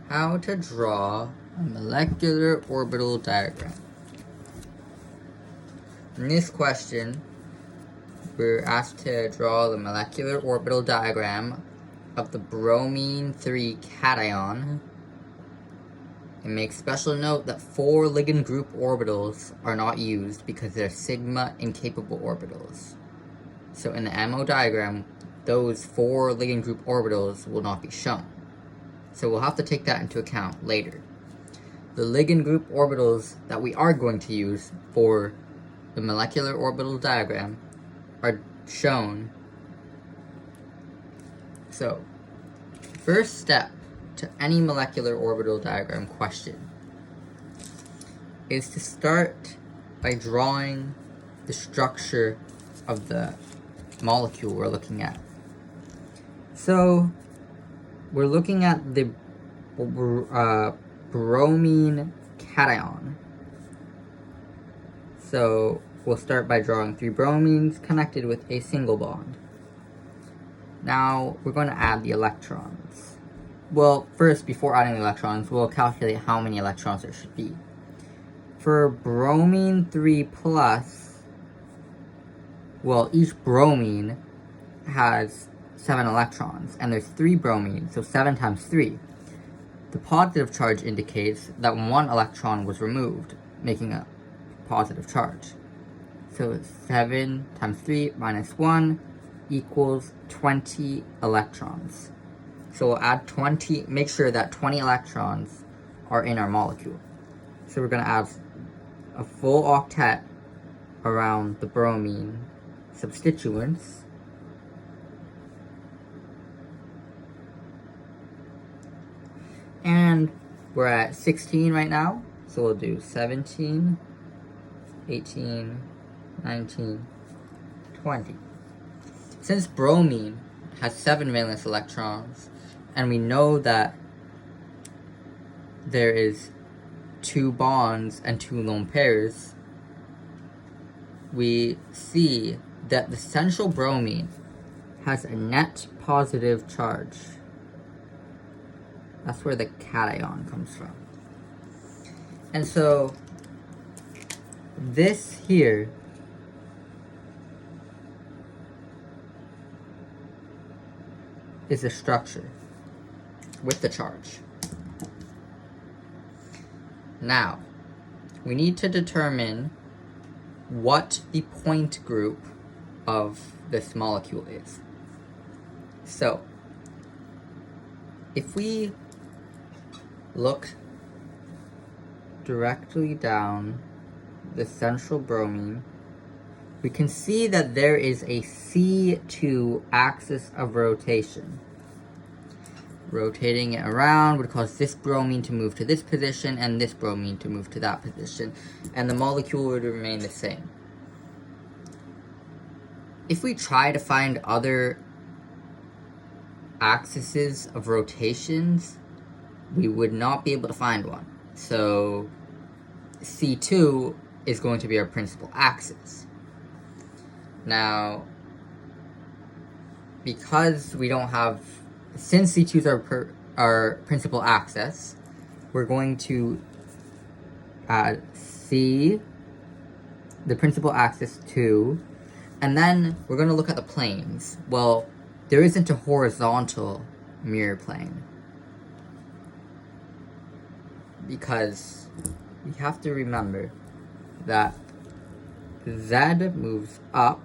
How to draw a molecular orbital diagram. In this question, we're asked to draw the molecular orbital diagram of the bromine 3 cation, and make special note that 4 ligand group orbitals are not used because they're sigma incapable orbitals. So in the MO diagram, those 4 ligand group orbitals will not be shown. So we'll have to take that into account later. The ligand group orbitals that we are going to use for the molecular orbital diagram are shown. So, first step to any molecular orbital diagram question is to start by drawing the structure of the molecule we're looking at. So, we're looking at the bromine cation. So we'll start by drawing 3 bromines connected with a single bond. Now we're going to add the electrons. Well, first, before adding the electrons, we'll calculate how many electrons there should be. For bromine 3+, well, each bromine has 7 electrons, and there's 3 bromines, so 7 times 3. The positive charge indicates that 1 electron was removed, making a positive charge. So 7 times 3 minus 1 equals 20 electrons. So we'll add 20, make sure that 20 electrons are in our molecule. So we're going to add a full octet around the bromine substituents. And we're at 16 right now, so we'll do 17, 18, 19, 20. Since bromine has 7 valence electrons, and we know that there is 2 bonds and 2 lone pairs, we see that the central bromine has a net positive charge. That's where the cation comes from. And so, this here is a structure with the charge. Now, we need to determine what the point group of this molecule is. So, if we look directly down the central bromine, we can see that there is a C2 axis of rotation. Rotating it around would cause this bromine to move to this position and this bromine to move to that position, and the molecule would remain the same. If we try to find other axes of rotations, we would not be able to find one. So C2 is going to be our principal axis. Now, because we don't have, since C2 is our principal axis, we're going to add C, the principal axis 2, and then we're going to look at the planes. Well, there isn't a horizontal mirror plane, because we have to remember that Z moves up,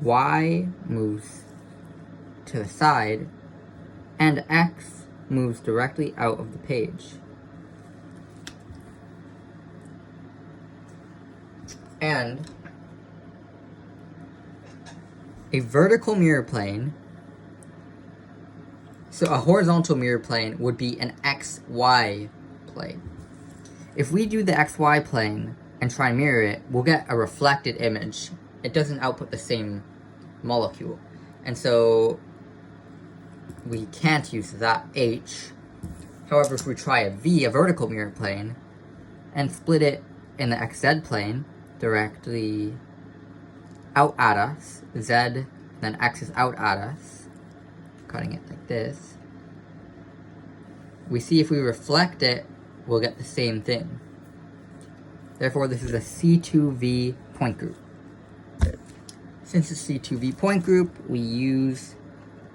Y moves to the side, and X moves directly out of the page. And a vertical mirror plane, so a horizontal mirror plane would be an XY plane. If we do the XY plane and try and mirror it, we'll get a reflected image. It doesn't output the same molecule. And so we can't use that H. However, if we try a V, a vertical mirror plane, and split it in the XZ plane directly out at us, Z, then X is out at us, cutting it like this, we see if we reflect it, we'll get the same thing. Therefore, this is a C2V point group. Since it's C2V point group, we use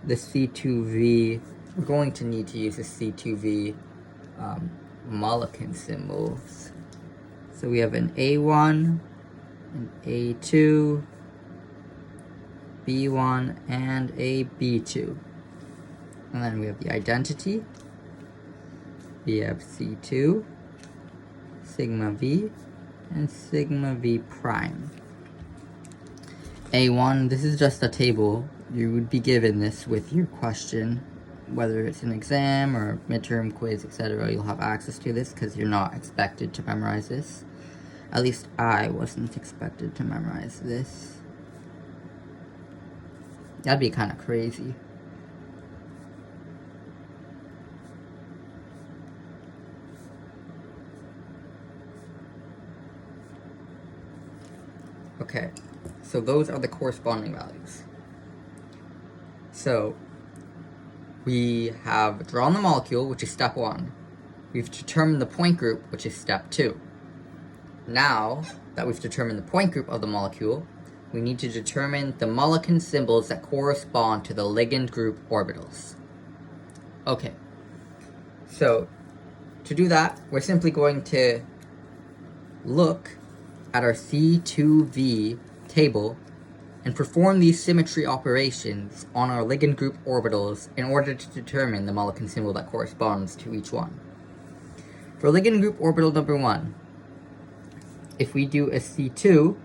the C2V, we're going to need to use the C2V Mulliken symbols. So we have an A1, an A2, B1, and a B2. And then we have the identity. We have C2, sigma V, and sigma V prime. A1, this is just a table. You would be given this with your question, whether it's an exam or midterm quiz, etc. You'll have access to this because you're not expected to memorize this. At least I wasn't expected to memorize this. That'd be kind of crazy. Okay, so those are the corresponding values. So, we have drawn the molecule, which is step 1. We've determined the point group, which is step 2. Now that we've determined the point group of the molecule, we need to determine the Mulliken symbols that correspond to the ligand group orbitals. Okay, so to do that, we're simply going to look at our C2V table and perform these symmetry operations on our ligand group orbitals in order to determine the Mulliken symbol that corresponds to each one. For ligand group orbital number 1, if we do a C2,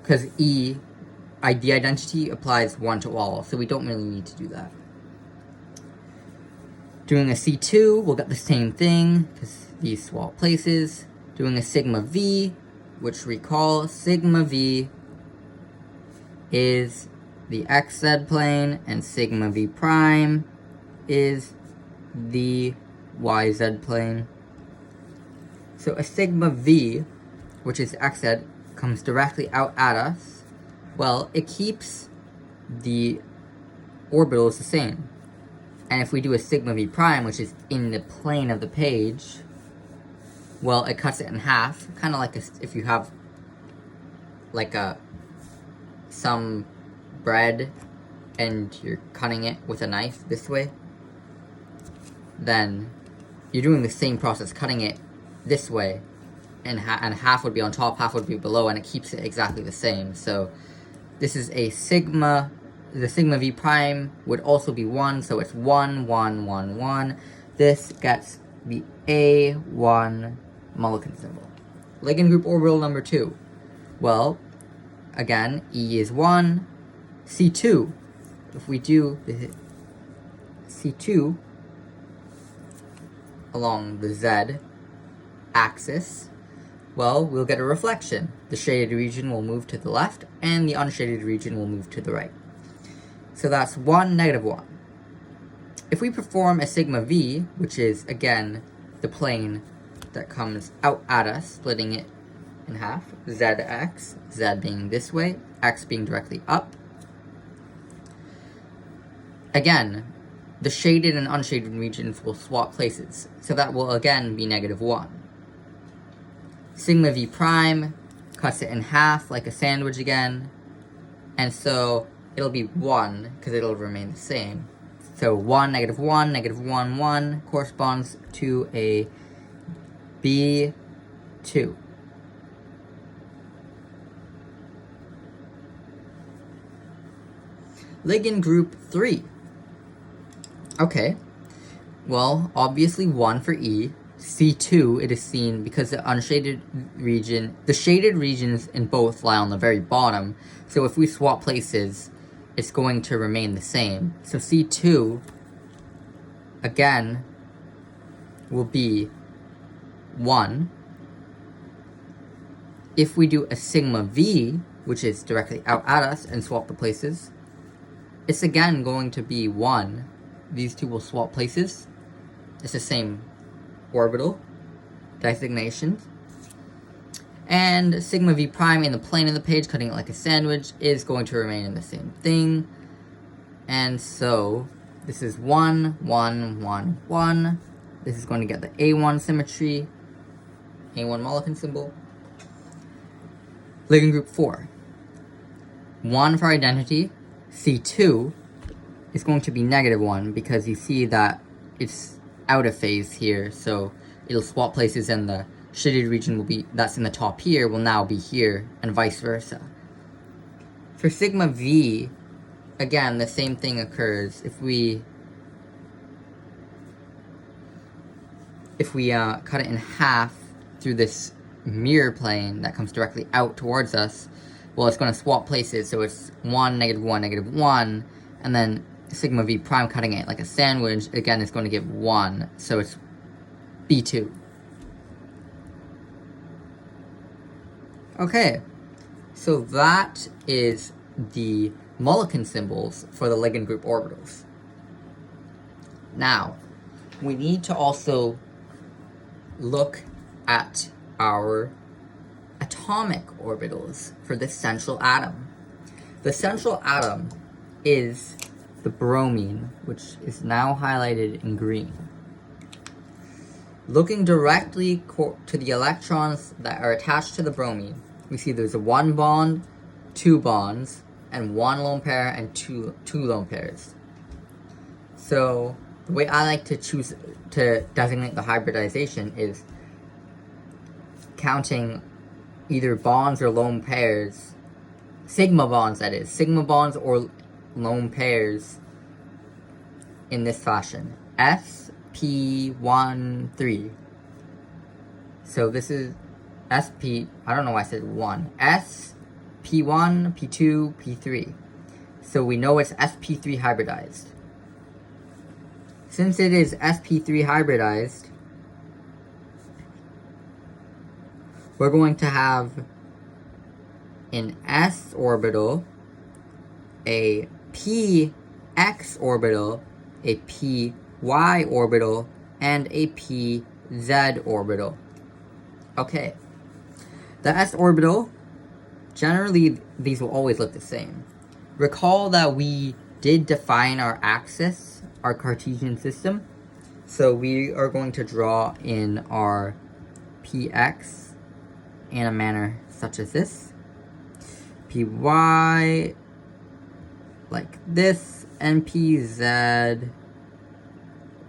because the identity applies 1 to all, so we don't really need to do that. Doing a C2, we'll get the same thing, because these swap places. Doing a sigma V, which recall, sigma V is the XZ plane, and sigma V prime is the YZ plane. So a sigma V, which is XZ, comes directly out at us. Well, it keeps the orbitals the same. And if we do a sigma V prime, which is in the plane of the page, well, it cuts it in half, kind of like if you have like some bread and you're cutting it with a knife this way, then you're doing the same process, cutting it this way, and half would be on top, half would be below, and it keeps it exactly the same. So this is a sigma, the sigma V prime would also be 1, so it's 1, 1, 1, 1. This gets the A1 Mulliken symbol. Ligand group orbital number 2. Well, again, E is 1. C2, if we do the C2 along the Z axis, well, we'll get a reflection. The shaded region will move to the left, and the unshaded region will move to the right. So that's 1, negative 1. If we perform a sigma V, which is, again, the plane that comes out at us, splitting it in half, ZX, Z being this way, X being directly up. Again, the shaded and unshaded regions will swap places, so that will again be negative 1. Sigma V prime cuts it in half like a sandwich again, and so it'll be 1 because it'll remain the same. So 1, negative 1, negative 1, 1 corresponds to a B2. Ligand group 3. Okay, well, obviously 1 for E. C2, it is seen because the unshaded region, the shaded regions in both lie on the very bottom, so if we swap places, it's going to remain the same. So C2, again, will be 1. If we do a sigma V, which is directly out at us, and swap the places, it's again going to be 1. These two will swap places. It's the same orbital designation. And sigma V prime in the plane of the page, cutting it like a sandwich, is going to remain in the same thing. And so, this is 1, 1, 1, 1. This is going to get the A1 symmetry, A1 Mulliken symbol. Ligand group 4. 1 for identity. C2 is going to be -1 because you see that it's out of phase here, so it'll swap places and the shaded region will be, that's in the top here, will now be here, and vice versa. For sigma V, again, the same thing occurs. If we cut it in half through this mirror plane that comes directly out towards us, well, it's going to swap places, so it's 1, -1, -1, and then sigma V prime cutting it like a sandwich, again, it's going to give 1, so it's B2. Okay, so that is the Mulliken symbols for the ligand group orbitals. Now, we need to also look at our atomic orbitals for the central atom. The central atom is the bromine, which is now highlighted in green. Looking directly to the electrons that are attached to the bromine, we see there's a 1 bond, 2 bonds, and 1 lone pair and two lone pairs. So the way I like to choose to designate the hybridization is counting either bonds or lone pairs, sigma bonds that is, sigma bonds or lone pairs in this fashion. SP13. So this is SP, I don't know why I said 1. S, P1, P2, P3. So we know it's SP3 hybridized. Since it is SP3 hybridized, we're going to have an S orbital, a PX orbital, a PY orbital, and a PZ orbital. Okay. The S orbital, generally these will always look the same. Recall that we did define our axis, our Cartesian system. So we are going to draw in our PX in a manner such as this. PY like this, and PZ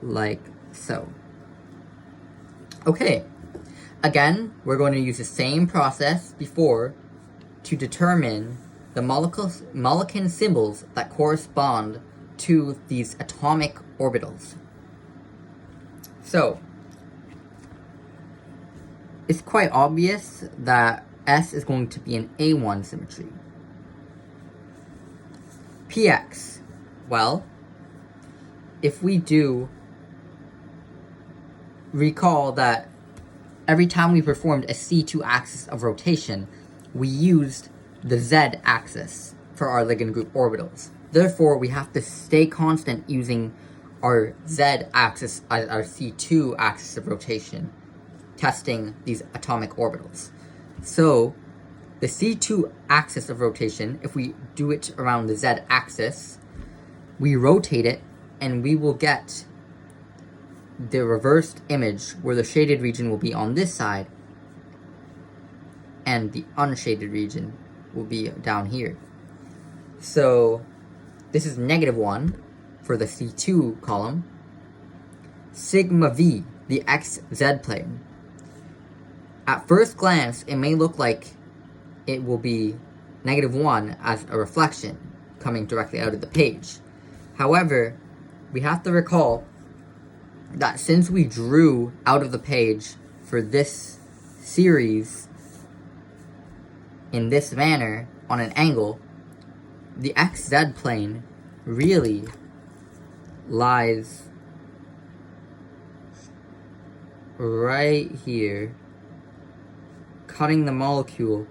like so. Okay. Again, we're going to use the same process before to determine the Mulliken symbols that correspond to these atomic orbitals. So, it's quite obvious that S is going to be an A1 symmetry. PX, well, if we do recall that every time we performed a C2 axis of rotation, we used the Z axis for our ligand group orbitals. Therefore, we have to stay constant using our Z axis as our C2 axis of rotation, testing these atomic orbitals. So, the C2 axis of rotation, if we do it around the Z axis, we rotate it and we will get the reversed image where the shaded region will be on this side and the unshaded region will be down here. So this is -1 for the C2 column. Sigma V, the XZ plane. At first glance, it may look like it will be -1 as a reflection coming directly out of the page. However, we have to recall that since we drew out of the page for this series in this manner on an angle, the XZ plane really lies right here, cutting the molecule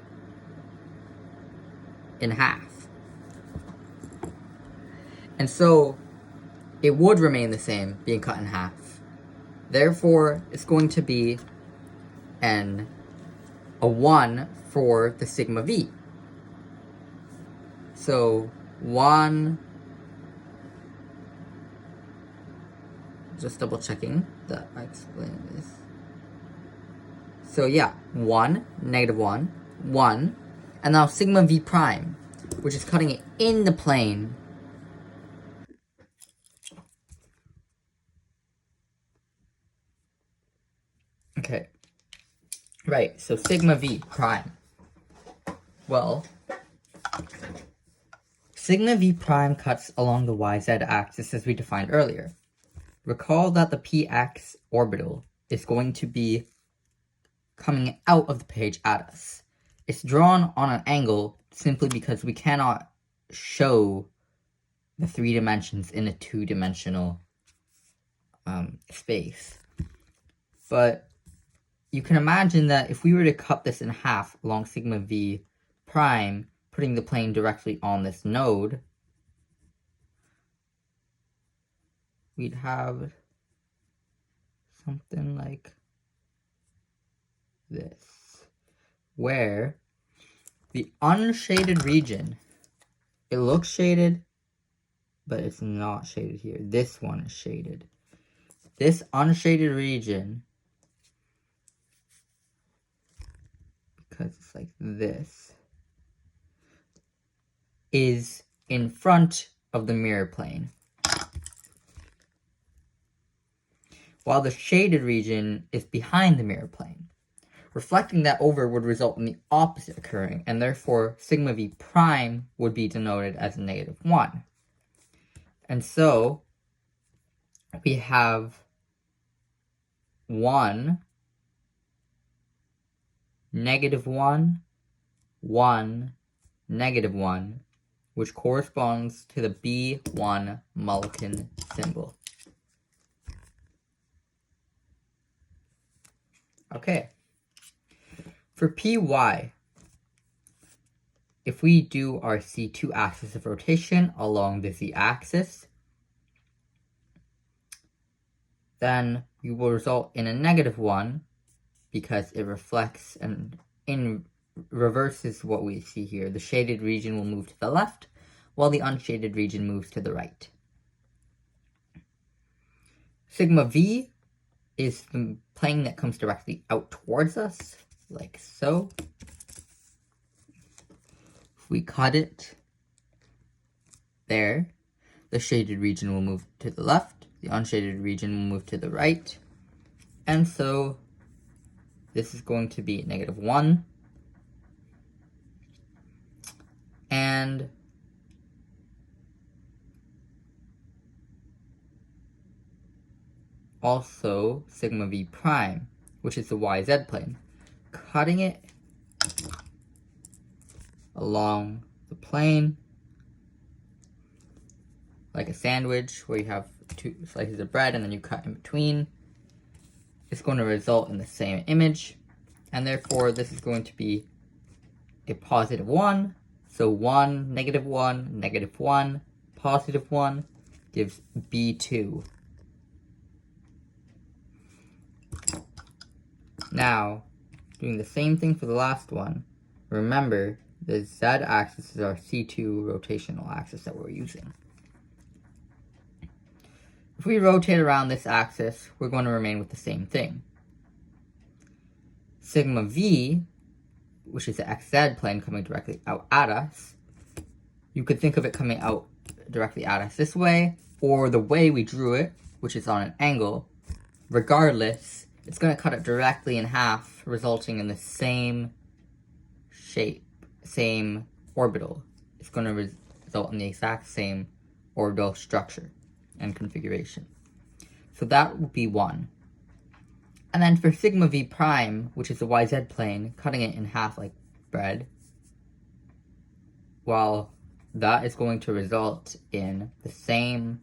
in half. And so it would remain the same, being cut in half. Therefore, it's going to be a 1 for the sigma V. So 1, just double checking that I explained this. So yeah, 1, -1, 1, and now sigma v prime, which is cutting it in the plane. Okay, right, so sigma v prime. Well, sigma v prime cuts along the yz axis as we defined earlier. Recall that the px orbital is going to be coming out of the page at us. It's drawn on an angle simply because we cannot show the 3 dimensions in a 2-dimensional space. But you can imagine that if we were to cut this in half along sigma v prime, putting the plane directly on this node, we'd have something like this, where the unshaded region, it looks shaded, but it's not shaded here. This one is shaded. This unshaded region, because it's like this, is in front of the mirror plane, while the shaded region is behind the mirror plane. Reflecting that over would result in the opposite occurring, and therefore sigma v prime would be denoted as a -1. And so we have 1, -1, 1, -1, which corresponds to the B1 Mulliken symbol. Okay. For Py, if we do our C2 axis of rotation along the z-axis, then we will result in a -1 because it reflects and reverses what we see here. The shaded region will move to the left, while the unshaded region moves to the right. Sigma v is the plane that comes directly out towards us, like so. If we cut it there, the shaded region will move to the left, the unshaded region will move to the right, and so this is going to be -1, and also sigma v prime, which is the yz plane, cutting it along the plane like a sandwich where you have 2 slices of bread and then you cut in between. It's going to result in the same image, and therefore this is going to be a +1. So 1, -1, -1, +1 gives B2. Now, doing the same thing for the last one, remember the z-axis is our C2 rotational axis that we're using. If we rotate around this axis, we're going to remain with the same thing. Sigma v, which is the xz plane coming directly out at us, you could think of it coming out directly at us this way, or the way we drew it, which is on an angle. Regardless, it's going to cut it directly in half, resulting in the same shape, same orbital. It's going to result in the exact same orbital structure and configuration. So that would be 1. And then for sigma v prime, which is the yz plane, cutting it in half like bread, well, that is going to result in the same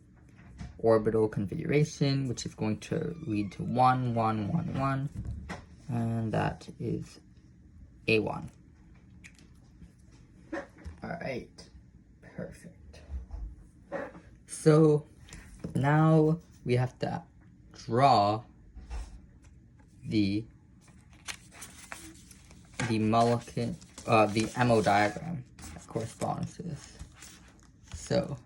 orbital configuration, which is going to lead to 1, 1, 1, 1, and that is A1. Alright, perfect. So now we have to draw the Mulliken, the MO diagram that corresponds to this. So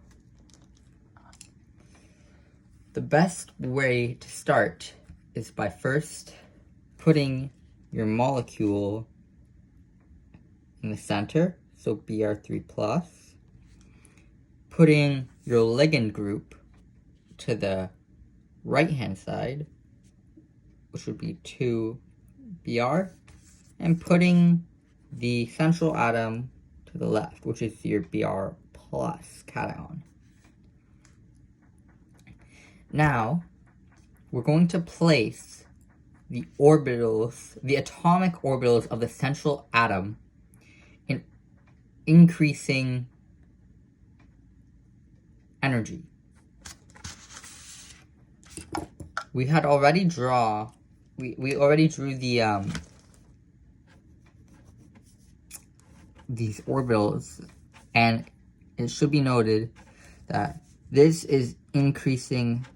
The best way to start is by first putting your molecule in the center, so Br3+, putting your ligand group to the right-hand side, which would be 2Br, and putting the central atom to the left, which is your Br+ cation. Now, we're going to place the orbitals, the atomic orbitals of the central atom in increasing energy. We had already we already drew the these orbitals, and it should be noted that this is increasing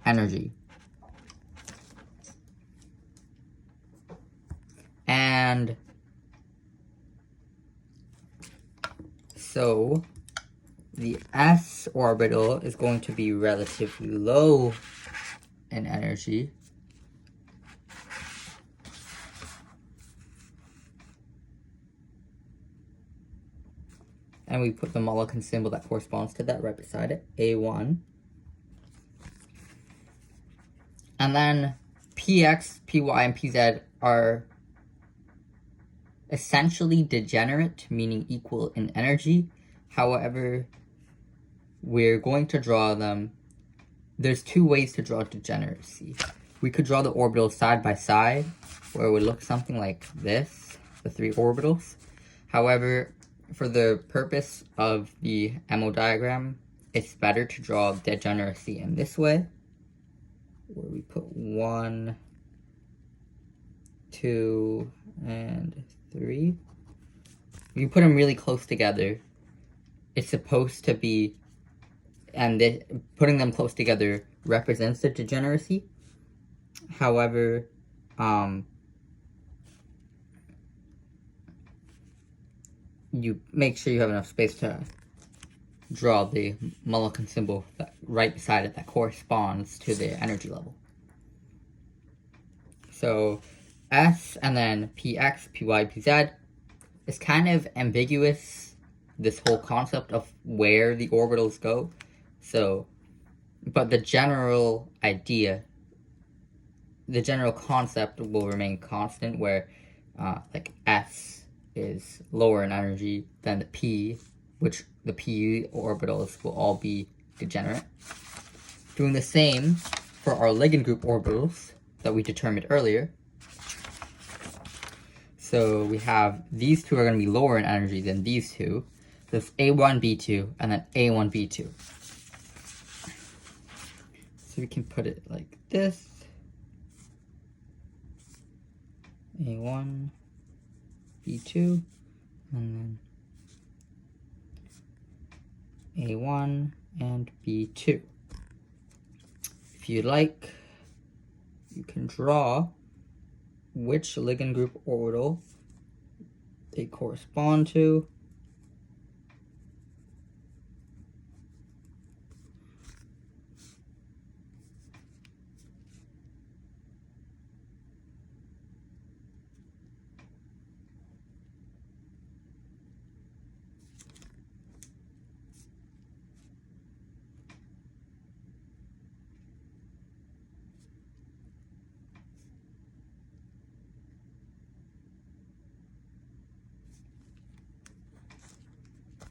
energy. And so the s orbital is going to be relatively low in energy. And we put the molecule symbol that corresponds to that right beside it, A1. And then Px, Py, and Pz are essentially degenerate, meaning equal in energy. However, we're going to draw them. There's two ways to draw degeneracy. We could draw the orbitals side by side, where it would look something like this, the three orbitals. However, for the purpose of the MO diagram, it's better to draw degeneracy in this way, where we put 1, 2, and 3. If you put them really close together, it's supposed to be, and putting them close together represents the degeneracy. However, you make sure you have enough space to draw the molecule symbol that right beside it that corresponds to the energy level. So S and then Px, Py, Pz is kind of ambiguous, this whole concept of where the orbitals go. So, but the general idea, the general concept will remain constant, where like S is lower in energy than the P, which the P orbitals will all be degenerate. Doing the same for our ligand group orbitals that we determined earlier. So we have these two are going to be lower in energy than these two. So it's A1B2 and then A1B2. So we can put it like this. A1, B2, and then A1 and B2. If you like, you can draw which ligand group orbital they correspond to.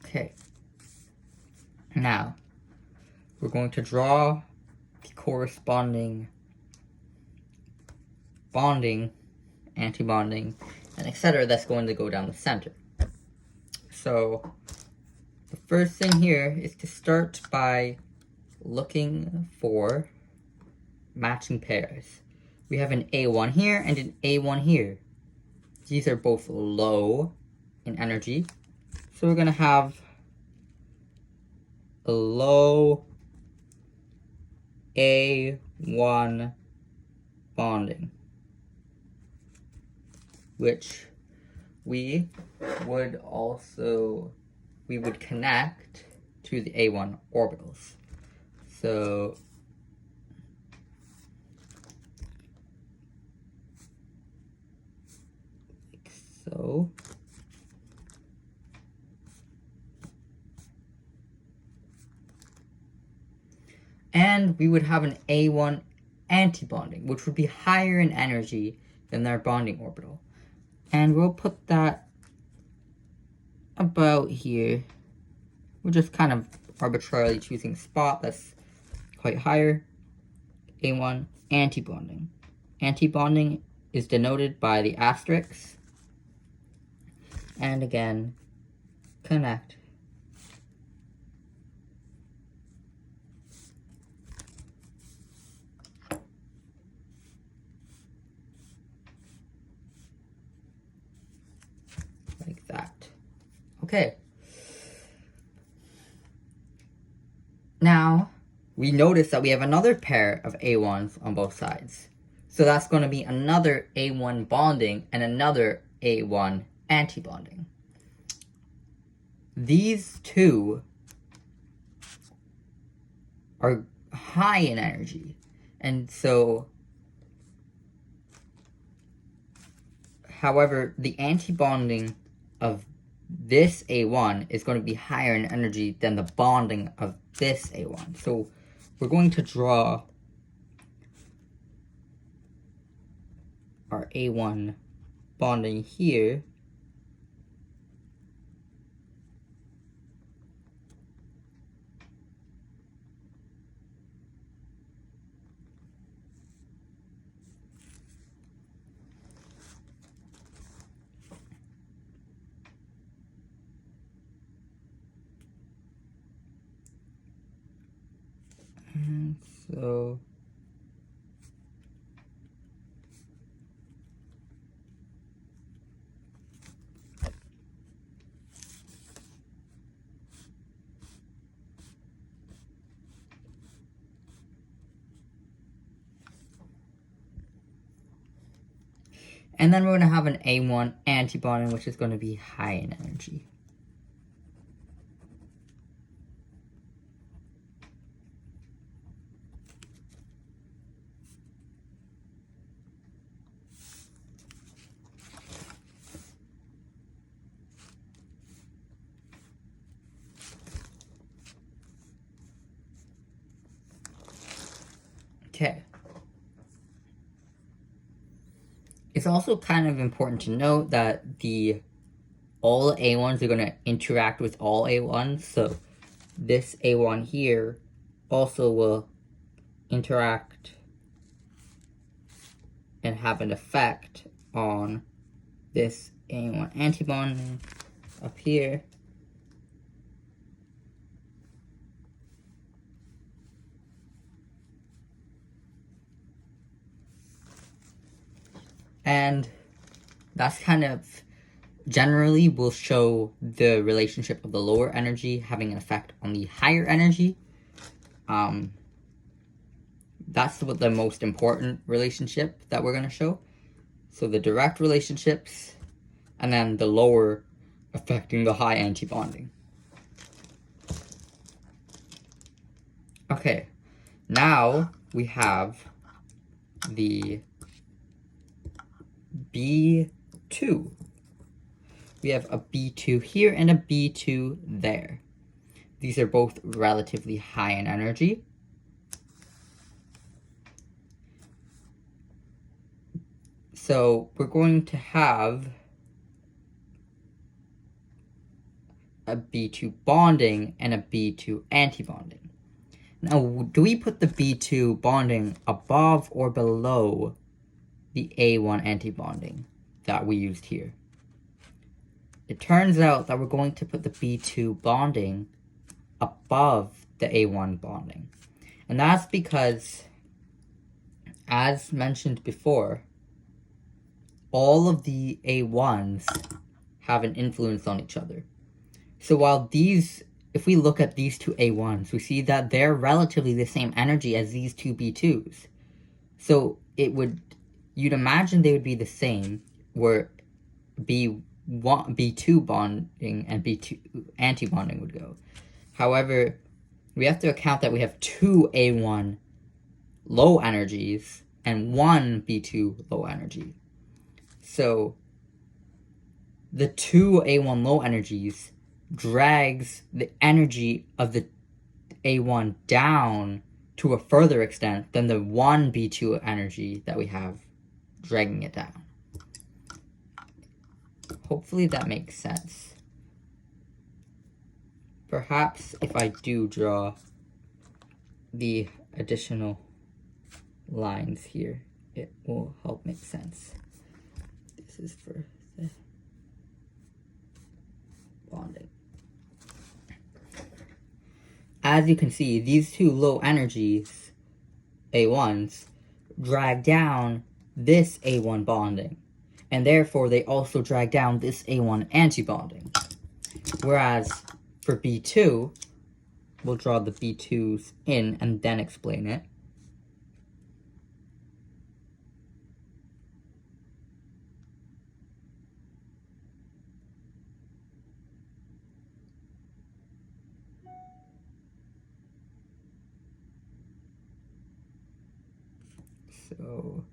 Okay, now we're going to draw the corresponding bonding, anti-bonding, and etc. that's going to go down the center. So the first thing here is to start by looking for matching pairs. We have an A1 here and an A1 here. These are both low in energy, so we're going to have a low A1 bonding, which we would connect to the A1 orbitals. So so. And we would have an A1 antibonding, which would be higher in energy than their bonding orbital. And we'll put that about here. We're just kind of arbitrarily choosing a spot that's quite higher. A1 antibonding. Antibonding is denoted by the asterisk. And again, connect. Like that. Okay. Now, we notice that we have another pair of A1s on both sides. So that's going to be another A1 bonding and another A1 antibonding. These two are high in energy. And so, however, the antibonding of this A1 is going to be higher in energy than the bonding of this A1. So we're going to draw our A1 bonding here. And so and then we're going to have an A1 antibonding, which is going to be high in energy. Okay. It's also kind of important to note that all A1s are going to interact with all A1s, so this A1 here also will interact and have an effect on this A1 antibonding up here. And that's kind of generally will show the relationship of the lower energy having an effect on the higher energy. That's what the most important relationship that we're going to show. So the direct relationships, and then the lower affecting the high antibonding. Okay, now we have the B2. We have a B2 here and a B2 there. These are both relatively high in energy. So we're going to have a B2 bonding and a B2 antibonding. Now, do we put the B2 bonding above or below the A1 antibonding that we used here? It turns out that we're going to put the B2 bonding above the A1 bonding. And that's because, as mentioned before, all of the A1s have an influence on each other. So while if we look at these two A1s, we see that they're relatively the same energy as these two B2s. So you'd imagine they would be the same, where B2 bonding and B2 antibonding would go. However, we have to account that we have two A1 low energies and one B2 low energy. So the two A1 low energies drags the energy of the A1 down to a further extent than the one B2 energy that we have dragging it down. Hopefully that makes sense. Perhaps if I do draw the additional lines here, it will help make sense. This is for the bonding. As you can see, these two low energies, A1s, drag down this A1 bonding, and therefore they also drag down this A1 anti-bonding. Whereas for B2, we'll draw the B2s in and then explain it. So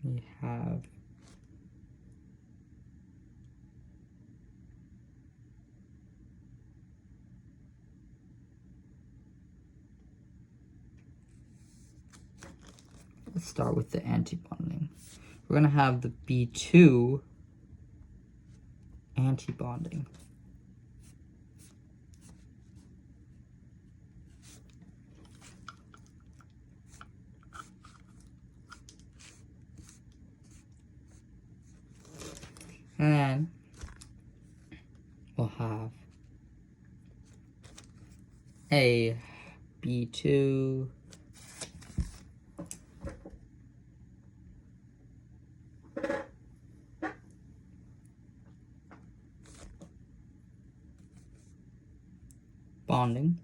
we have let's start with the anti-bonding. We're going to have the B2 anti-bonding. And then we'll have a B2 bonding.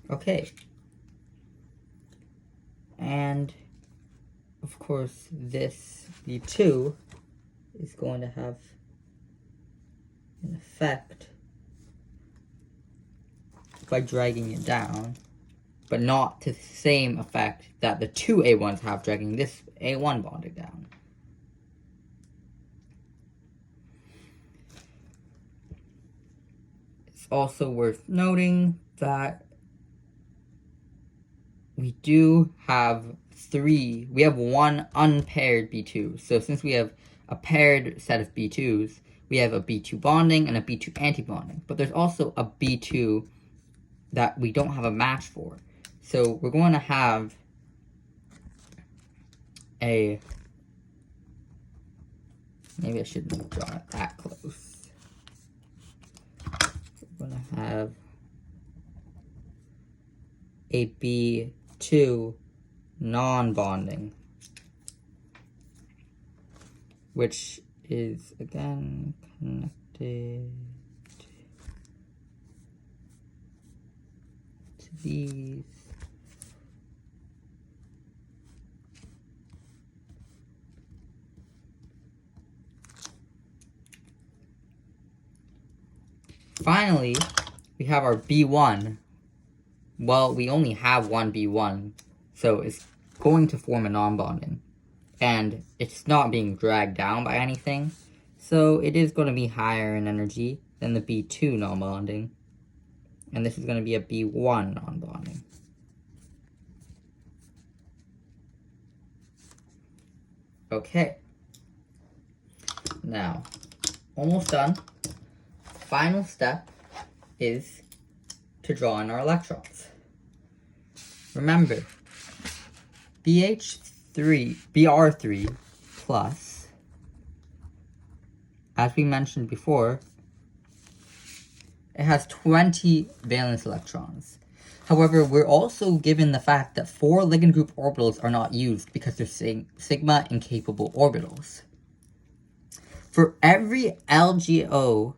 Okay. And of course this B2 is going to have an effect by dragging it down, but not to the same effect that the two A1s have dragging this A1 bonding down. It's also worth noting that we have one unpaired B2. So since we have a paired set of B2s, we have a B2 bonding and a B2 anti-bonding. But there's also a B2 that we don't have a match for. So we're going to have maybe I shouldn't draw it that close. We're going to have a B2 non-bonding, which is again connected to these. Finally, we have our B1. Well, we only have one B1, so it's going to form a non-bonding. And it's not being dragged down by anything, so it is going to be higher in energy than the B2 non-bonding. And this is going to be a B1 non-bonding. Okay. Now, almost done. Final step is to draw in our electrons. Remember, BR3 plus as we mentioned before, it has 20 valence electrons. However, we're also given the fact that 4 ligand group orbitals are not used because they're sigma incapable orbitals. For every LGO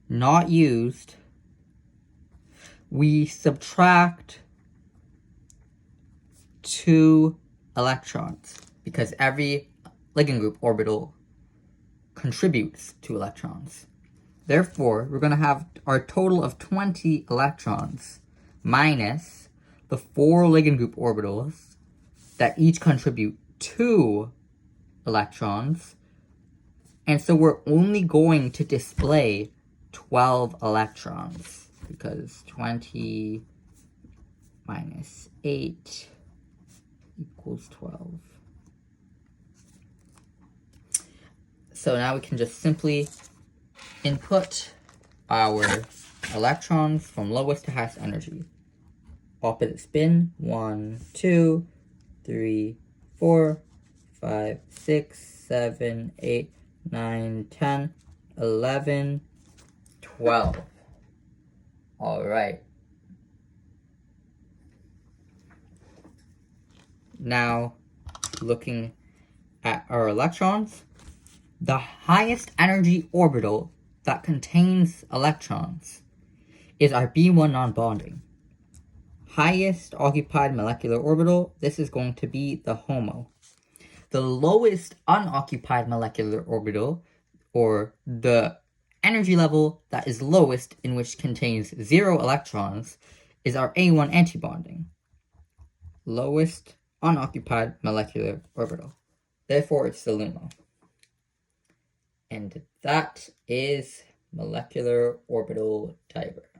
not used, we subtract 2 electrons because every ligand group orbital contributes 2 electrons. Therefore, we're going to have our total of 20 electrons minus the 4 ligand group orbitals that each contribute 2 electrons. And so we're only going to display 12 electrons because 20 minus 8 equals 12. So now we can just simply input our electrons from lowest to highest energy. Opposite spin, 1, 2, 3, 4, 5, 6, 7, 8, 9, 10, 11, 12. All right. Now, looking at our electrons, the highest energy orbital that contains electrons is our B1 non-bonding. Highest occupied molecular orbital, this is going to be the HOMO. The lowest unoccupied molecular orbital, or the energy level that is lowest in which contains 0 electrons, is our A1 antibonding. Lowest unoccupied molecular orbital. Therefore, it's the LUMO. And that is molecular orbital diagram.